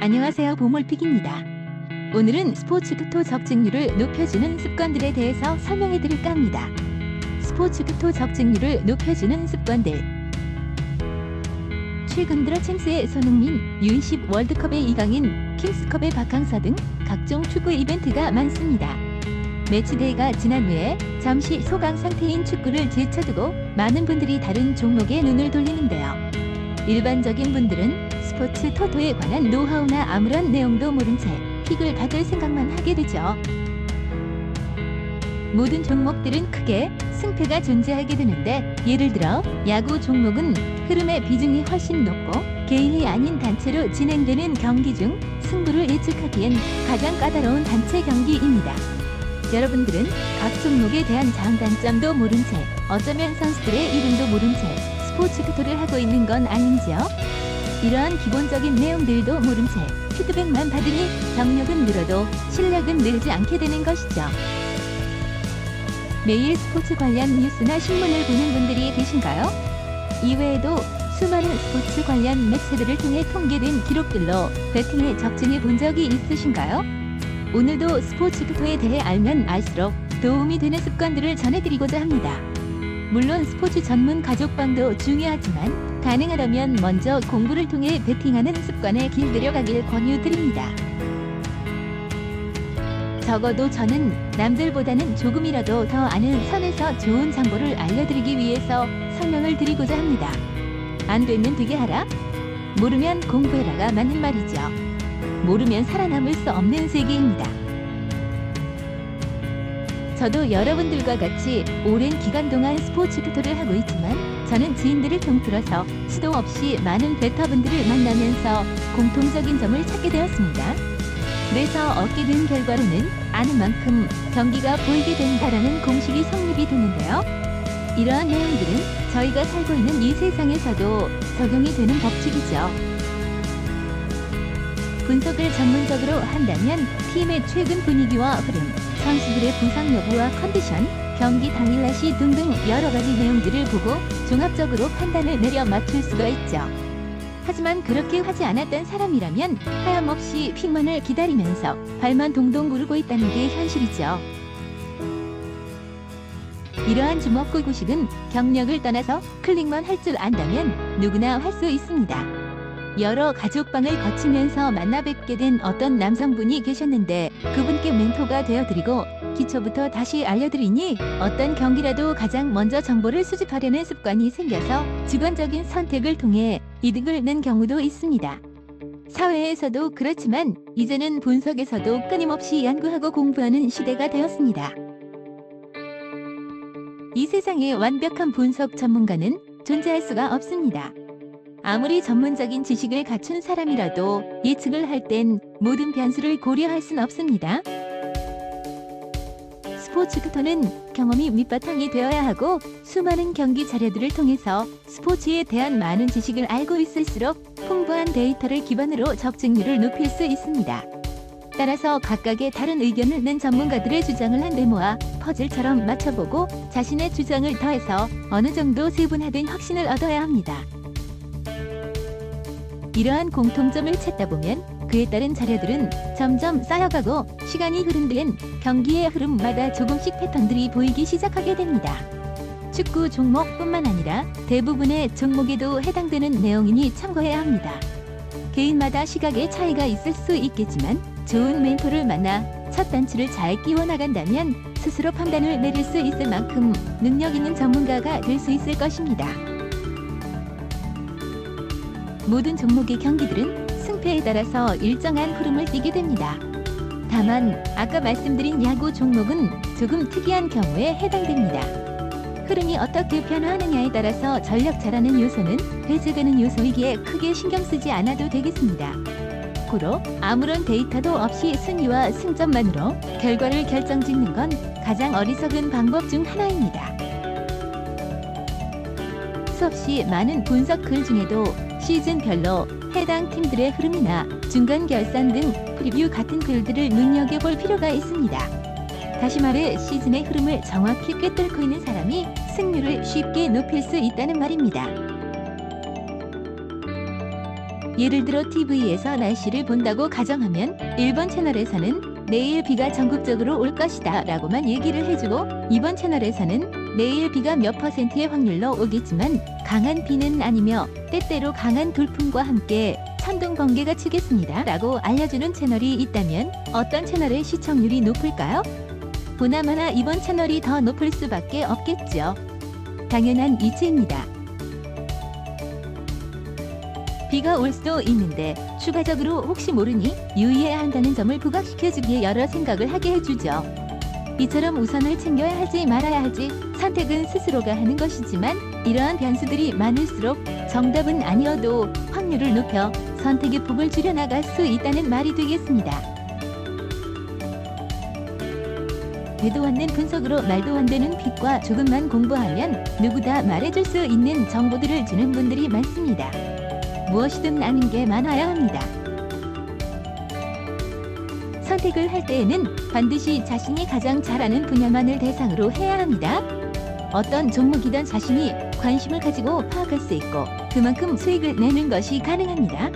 안녕하세요, 보몰픽입니다. 오늘은 스포츠 토토 적중률을 높여주는 습관들에 대해서 설명해 드릴까 합니다. 스포츠 토토 적중률을 높여주는 습관들. 최근 들어 챔스의 손흥민, U20 월드컵의 이강인, 킹스컵의 박항서 등 각종 축구 이벤트가 많습니다. 매치데이가 지난 후에 잠시 소강 상태인 축구를 제쳐두고 많은 분들이 다른 종목에 눈을 돌리는데요. 일반적인 분들은 스포츠 토토에 관한 노하우나 아무런 내용도 모른 채 픽을 받을 생각만 하게 되죠. 모든 종목들은 크게 승패가 존재하게 되는데, 예를 들어 야구 종목은 흐름의 비중이 훨씬 높고 개인이 아닌 단체로 진행되는 경기 중 승부를 예측하기엔 가장 까다로운 단체 경기입니다. 여러분들은 각 종목에 대한 장단점도 모른 채, 어쩌면 선수들의 이름도 모른 채 스포츠 토토를 하고 있는 건 아닌지요? 이러한 기본적인 내용들도 모른 채 피드백만 받으니 경력은 늘어도 실력은 늘지 않게 되는 것이죠. 매일 스포츠 관련 뉴스나 신문을 보는 분들이 계신가요? 이외에도 수많은 스포츠 관련 매체들을 통해 통계된 기록들로 배팅에 적중해 본 적이 있으신가요? 오늘도 스포츠 토토에 대해 알면 알수록 도움이 되는 습관들을 전해드리고자 합니다. 물론 스포츠 전문 가족방도 중요하지만 가능하다면 먼저 공부를 통해 배팅하는 습관에 길들여가길 권유드립니다. 적어도 저는 남들보다는 조금이라도 더 아는 선에서 좋은 정보를 알려드리기 위해서 설명을 드리고자 합니다. 안 되면 되게 하라, 모르면 공부해라가 맞는 말이죠. 모르면 살아남을 수 없는 세계입니다. 저도 여러분들과 같이 오랜 기간 동안 스포츠 토토를 하고 있지만, 저는 지인들을 통틀어서 수도 없이 많은 베터분들을 만나면서 공통적인 점을 찾게 되었습니다. 그래서 얻게 된 결과로는 아는 만큼 경기가 보이게 된다라는 공식이 성립이 되는데요. 이러한 내용들은 저희가 살고 있는 이 세상에서도 적용이 되는 법칙이죠. 분석을 전문적으로 한다면 팀의 최근 분위기와 흐름, 선수들의 부상 여부와 컨디션, 경기 당일 날씨 등등 여러 가지 내용들을 보고 종합적으로 판단을 내려 맞출 수가 있죠. 하지만 그렇게 하지 않았던 사람이라면 하염없이 픽만을 기다리면서 발만 동동 구르고 있다는 게 현실이죠. 이러한 주먹구구식은 경력을 떠나서 클릭만 할 줄 안다면 누구나 할 수 있습니다. 여러 가족방을 거치면서 만나 뵙게 된 어떤 남성분이 계셨는데, 그분께 멘토가 되어드리고 기초부터 다시 알려드리니 어떤 경기라도 가장 먼저 정보를 수집하려는 습관이 생겨서 주관적인 선택을 통해 이득을 낸 경우도 있습니다. 사회에서도 그렇지만 이제는 분석에서도 끊임없이 연구하고 공부하는 시대가 되었습니다. 이 세상에 완벽한 분석 전문가는 존재할 수가 없습니다. 아무리 전문적인 지식을 갖춘 사람이라도 예측을 할 땐 모든 변수를 고려할 순 없습니다. 스포츠 토토는 경험이 밑바탕이 되어야 하고, 수많은 경기 자료들을 통해서 스포츠에 대한 많은 지식을 알고 있을수록 풍부한 데이터를 기반으로 적중률을 높일 수 있습니다. 따라서 각각의 다른 의견을 낸 전문가들의 주장을 한데 모아 퍼즐처럼 맞춰보고 자신의 주장을 더해서 어느 정도 세분화된 확신을 얻어야 합니다. 이러한 공통점을 찾다 보면 그에 따른 자료들은 점점 쌓여가고, 시간이 흐른 뒤엔 경기의 흐름마다 조금씩 패턴들이 보이기 시작하게 됩니다. 축구 종목뿐만 아니라 대부분의 종목에도 해당되는 내용이니 참고해야 합니다. 개인마다 시각의 차이가 있을 수 있겠지만 좋은 멘토를 만나 첫 단추를 잘 끼워 나간다면 스스로 판단을 내릴 수 있을 만큼 능력 있는 전문가가 될 수 있을 것입니다. 모든 종목의 경기들은 승패에 따라서 일정한 흐름을 띠게 됩니다. 다만 아까 말씀드린 야구 종목은 조금 특이한 경우에 해당됩니다. 흐름이 어떻게 변화하느냐에 따라서 전력차라는 요소는 배제되는 요소이기에 크게 신경 쓰지 않아도 되겠습니다. 고로 아무런 데이터도 없이 순위와 승점만으로 결과를 결정짓는 건 가장 어리석은 방법 중 하나입니다. 수없이 많은 분석 글 중에도 시즌별로 해당 팀들의 흐름이나 중간 결산 등 프리뷰 같은 글들을 눈여겨볼 필요가 있습니다. 다시 말해 시즌의 흐름을 정확히 꿰뚫고 있는 사람이 승률을 쉽게 높일 수 있다는 말입니다. 예를 들어 TV에서 날씨를 본다고 가정하면 1번 채널에서는 내일 비가 전국적으로 올 것이다 라고만 얘기를 해주고 2번 채널에서는 내일 비가 몇 %의 확률로 오겠지만 강한 비는 아니며 때때로 강한 돌풍과 함께 천둥 번개가 치겠습니다 라고 알려주는 채널이 있다면 어떤 채널의 시청률이 높을까요? 보나마나 이번 채널이 더 높을 수밖에 없겠죠. 당연한 이치입니다. 비가 올 수도 있는데 추가적으로 혹시 모르니 유의해야 한다는 점을 부각시켜주기에 여러 생각을 하게 해주죠. 이처럼 우선을 챙겨야 할지 말아야 할지 선택은 스스로가 하는 것이지만 이러한 변수들이 많을수록 정답은 아니어도 확률을 높여 선택의 폭을 줄여나갈 수 있다는 말이 되겠습니다. 되도 않는 분석으로 말도 안 되는 픽과 조금만 공부하면 누구다 말해줄 수 있는 정보들을 주는 분들이 많습니다. 무엇이든 아는 게 많아야 합니다. 선택을 할 때에는 반드시 자신이 가장 잘 아는 분야만을 대상으로 해야 합니다. 어떤 종목이든 자신이 관심을 가지고 파악할 수 있고 그만큼 수익을 내는 것이 가능합니다.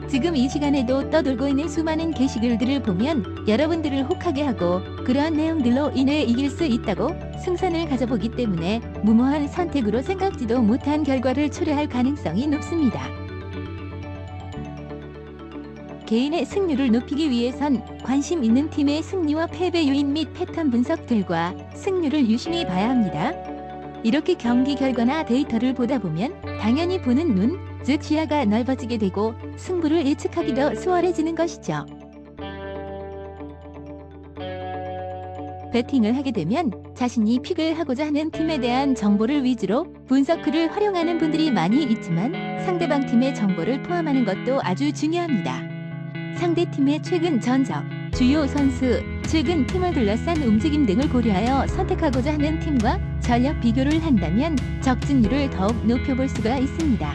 지금 이 시간에도 떠돌고 있는 수많은 게시글들을 보면 여러분들을 혹하게 하고 그러한 내용들로 인해 이길 수 있다고 승산을 가져보기 때문에 무모한 선택으로 생각지도 못한 결과를 초래할 가능성이 높습니다. 개인의 승률을 높이기 위해선 관심 있는 팀의 승리와 패배 요인 및 패턴 분석들과 승률을 유심히 봐야 합니다. 이렇게 경기 결과나 데이터를 보다 보면 당연히 보는 눈, 즉 시야가 넓어지게 되고 승부를 예측하기도 수월해지는 것이죠. 배팅을 하게 되면 자신이 픽을 하고자 하는 팀에 대한 정보를 위주로 분석글을 활용하는 분들이 많이 있지만 상대방 팀의 정보를 포함하는 것도 아주 중요합니다. 상대팀의 최근 전적, 주요 선수, 최근 팀을 둘러싼 움직임 등을 고려하여 선택하고자 하는 팀과 전력 비교를 한다면 적중률을 더욱 높여볼 수가 있습니다.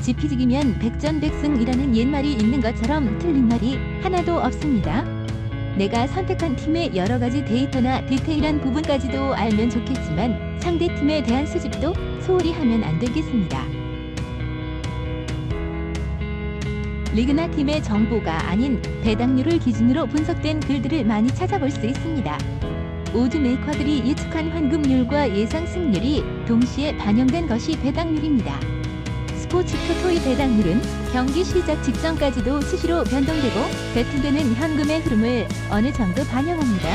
지피지기면 백전백승이라는 옛말이 있는 것처럼 틀린 말이 하나도 없습니다. 내가 선택한 팀의 여러 가지 데이터나 디테일한 부분까지도 알면 좋겠지만 상대 팀에 대한 수집도 소홀히 하면 안 되겠습니다. 리그나 팀의 정보가 아닌 배당률을 기준으로 분석된 글들을 많이 찾아볼 수 있습니다. 오드 메이커들이 예측한 환급률과 예상 승률이 동시에 반영된 것이 배당률입니다. 스포츠 토토의 배당률은 경기 시작 직전까지도 수시로 변동되고 배팅되는 현금의 흐름을 어느 정도 반영합니다.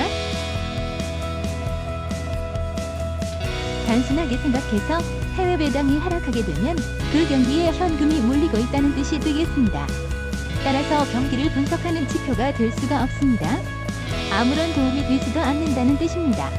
단순하게 생각해서 해외 배당이 하락하게 되면 그 경기에 현금이 몰리고 있다는 뜻이 되겠습니다. 따라서 경기를 분석하는 지표가 될 수가 없습니다. 아무런 도움이 되지도 않는다는 뜻입니다.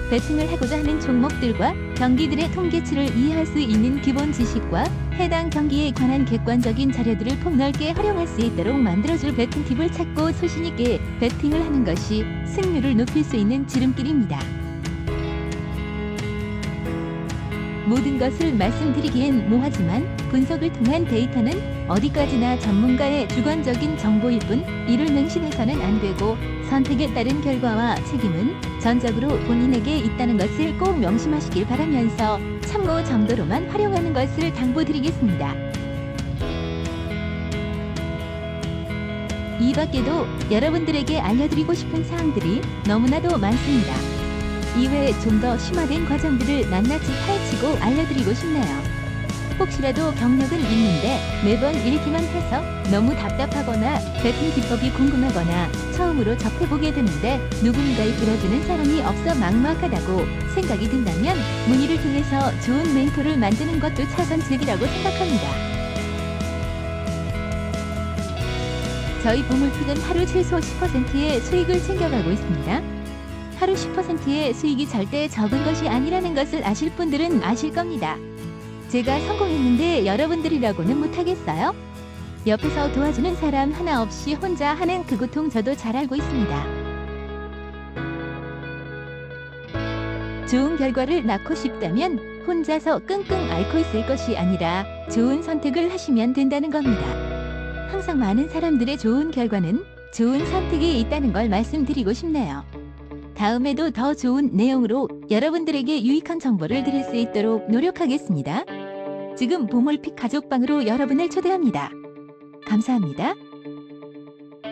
배팅을 하고자 하는 종목들과 경기들의 통계치를 이해할 수 있는 기본 지식과 해당 경기에 관한 객관적인 자료들을 폭넓게 활용할 수 있도록 만들어줄 배팅 팁을 찾고 소신 있게 배팅을 하는 것이 승률을 높일 수 있는 지름길입니다. 모든 것을 말씀드리기엔 뭐하지만 분석을 통한 데이터는 어디까지나 전문가의 주관적인 정보일 뿐 이를 맹신해서는 안 되고 선택에 따른 결과와 책임은 전적으로 본인에게 있다는 것을 꼭 명심하시길 바라면서 참고 정도로만 활용하는 것을 당부드리겠습니다. 이 밖에도 여러분들에게 알려드리고 싶은 사항들이 너무나도 많습니다. 이외에 좀 더 심화된 과정들을 낱낱이 파헤치고 알려드리고 싶네요. 혹시라도 경력은 있는데 매번 읽기만 해서 너무 답답하거나 배팅 기법이 궁금하거나 처음으로 접해보게 되는데 누군가를 들어주는 사람이 없어 막막하다고 생각이 든다면 문의를 통해서 좋은 멘토를 만드는 것도 차선책이라고 생각합니다. 저희 보물픽은 하루 최소 10%의 수익을 챙겨가고 있습니다. 하루 10%의 수익이 절대 적은 것이 아니라는 것을 아실 분들은 아실 겁니다. 제가 성공했는데 여러분들이라고는 못하겠어요? 옆에서 도와주는 사람 하나 없이 혼자 하는 그 고통 저도 잘 알고 있습니다. 좋은 결과를 낳고 싶다면 혼자서 끙끙 앓고 있을 것이 아니라 좋은 선택을 하시면 된다는 겁니다. 항상 많은 사람들의 좋은 결과는 좋은 선택이 있다는 걸 말씀드리고 싶네요. 다음에도 더 좋은 내용으로 여러분들에게 유익한 정보를 드릴 수 있도록 노력하겠습니다. 지금 보물픽 가족방으로 여러분을 초대합니다. 감사합니다.